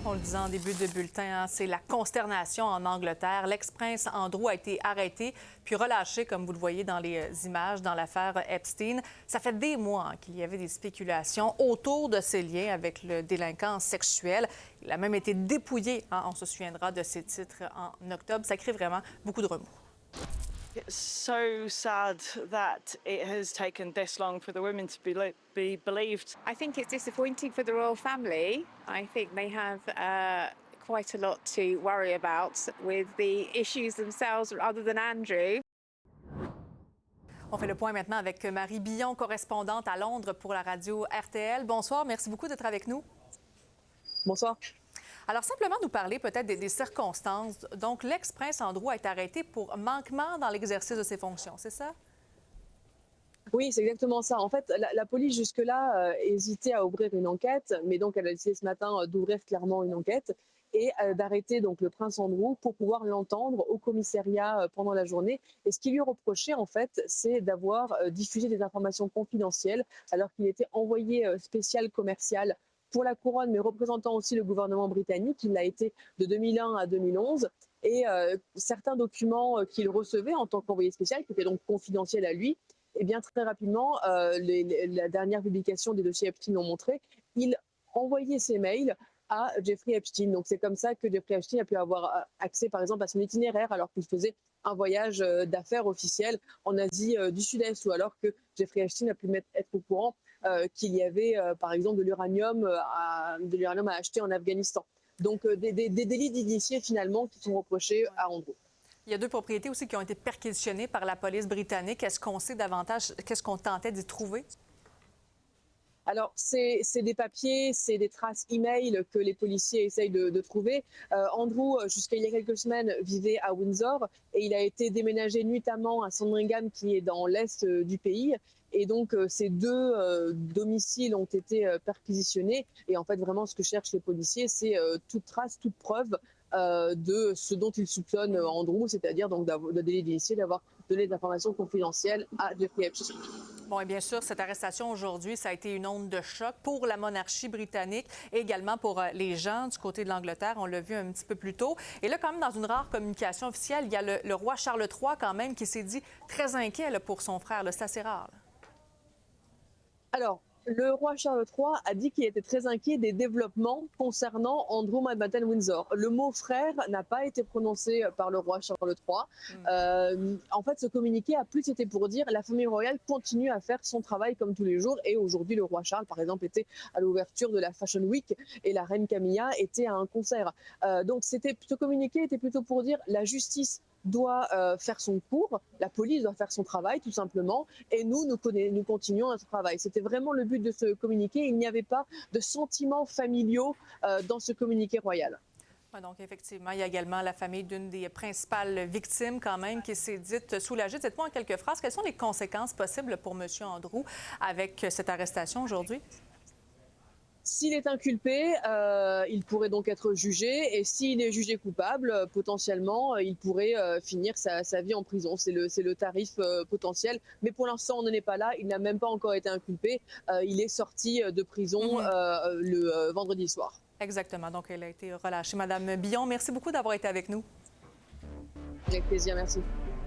On le disait en début de bulletin, c'est la consternation en Angleterre. L'ex-prince Andrew a été arrêté puis relâché, comme vous le voyez dans les images, dans l'affaire Epstein. Ça fait des mois qu'il y avait des spéculations autour de ses liens avec le délinquant sexuel. Il a même été dépouillé, on se souviendra de ses titres en octobre. Ça crée vraiment beaucoup de remous. It's so sad that it has taken this long for the women to be believed. I think it's disappointing for the royal family. I think they have quite a lot to worry about with the issues themselves other than Andrew. On fait le point maintenant avec Marie Billon, correspondante à Londres pour la radio RTL. Bonsoir, merci beaucoup d'être avec nous. Bonsoir. Alors, simplement nous parler peut-être des circonstances. Donc, l'ex-prince Andrew a été arrêté pour manquement dans l'exercice de ses fonctions, c'est ça? Oui, c'est exactement ça. En fait, la police jusque-là hésitait à ouvrir une enquête, mais donc elle a décidé ce matin d'ouvrir clairement une enquête et d'arrêter donc le prince Andrew pour pouvoir l'entendre au commissariat pendant la journée. Et ce qui lui reprochait, en fait, c'est d'avoir diffusé des informations confidentielles alors qu'il était envoyé spécial commercial pour la couronne, mais représentant aussi le gouvernement britannique. Il l'a été de 2001 à 2011. Et certains documents qu'il recevait en tant qu'envoyé spécial, qui étaient donc confidentiels à lui, eh bien, très rapidement, la dernière publication des dossiers Epstein l'ont montré, il envoyait ses mails à Jeffrey Epstein. Donc c'est comme ça que Jeffrey Epstein a pu avoir accès, par exemple, à son itinéraire alors qu'il faisait un voyage d'affaires officiel en Asie du Sud-Est, ou alors que Jeffrey Epstein a pu être au courant qu'il y avait, par exemple, de l'uranium à acheter en Afghanistan. Donc des délits d'initiés finalement qui sont reprochés à Andrew. Il y a 2 propriétés aussi qui ont été perquisitionnées par la police britannique. Est-ce qu'on sait davantage, qu'est-ce qu'on tentait d'y trouver? Alors, c'est des papiers, c'est des traces e-mail que les policiers essayent de trouver. Andrew, jusqu'à il y a quelques semaines, vivait à Windsor et il a été déménagé nuitamment à Sandringham, qui est dans l'est du pays. Et donc, ces 2 domiciles ont été perquisitionnés. Et en fait, vraiment, ce que cherchent les policiers, c'est toute trace, toute preuve de ce dont ils soupçonnent Andrew, c'est-à-dire donc de délit d'initié, d'avoir donné des informations confidentielles à Jeffrey Epstein. Bon, et bien sûr, cette arrestation aujourd'hui, ça a été une onde de choc pour la monarchie britannique et également pour les gens du côté de l'Angleterre. On l'a vu un petit peu plus tôt. Et là, quand même, dans une rare communication officielle, il y a le roi Charles III, quand même, qui s'est dit très inquiet là, pour son frère. C'est assez rare. Là. Alors, le roi Charles III a dit qu'il était très inquiet des développements concernant Andrew Mountbatten-Windsor. Le mot frère n'a pas été prononcé par le roi Charles III. En fait, ce communiqué a plus été pour dire la famille royale continue à faire son travail comme tous les jours. Et aujourd'hui, le roi Charles, par exemple, était à l'ouverture de la Fashion Week et la reine Camilla était à un concert. Donc, ce communiqué était plutôt pour dire la justice doit faire son cours, la police doit faire son travail tout simplement, et nous continuons notre travail. C'était vraiment le but de ce communiqué. Il n'y avait pas de sentiments familiaux dans ce communiqué royal. Ouais, donc, effectivement, il y a également la famille d'une des principales victimes quand même qui s'est dite soulagée. Dites-moi en quelques phrases, quelles sont les conséquences possibles pour M. Andrew avec cette arrestation aujourd'hui? S'il est inculpé, il pourrait donc être jugé, et s'il est jugé coupable, potentiellement, il pourrait finir sa vie en prison. C'est le tarif potentiel. Mais pour l'instant, on n'en est pas là. Il n'a même pas encore été inculpé. Il est sorti de prison le vendredi soir. Exactement. Donc, elle a été relâchée. Madame Billon, merci beaucoup d'avoir été avec nous. Avec plaisir, merci.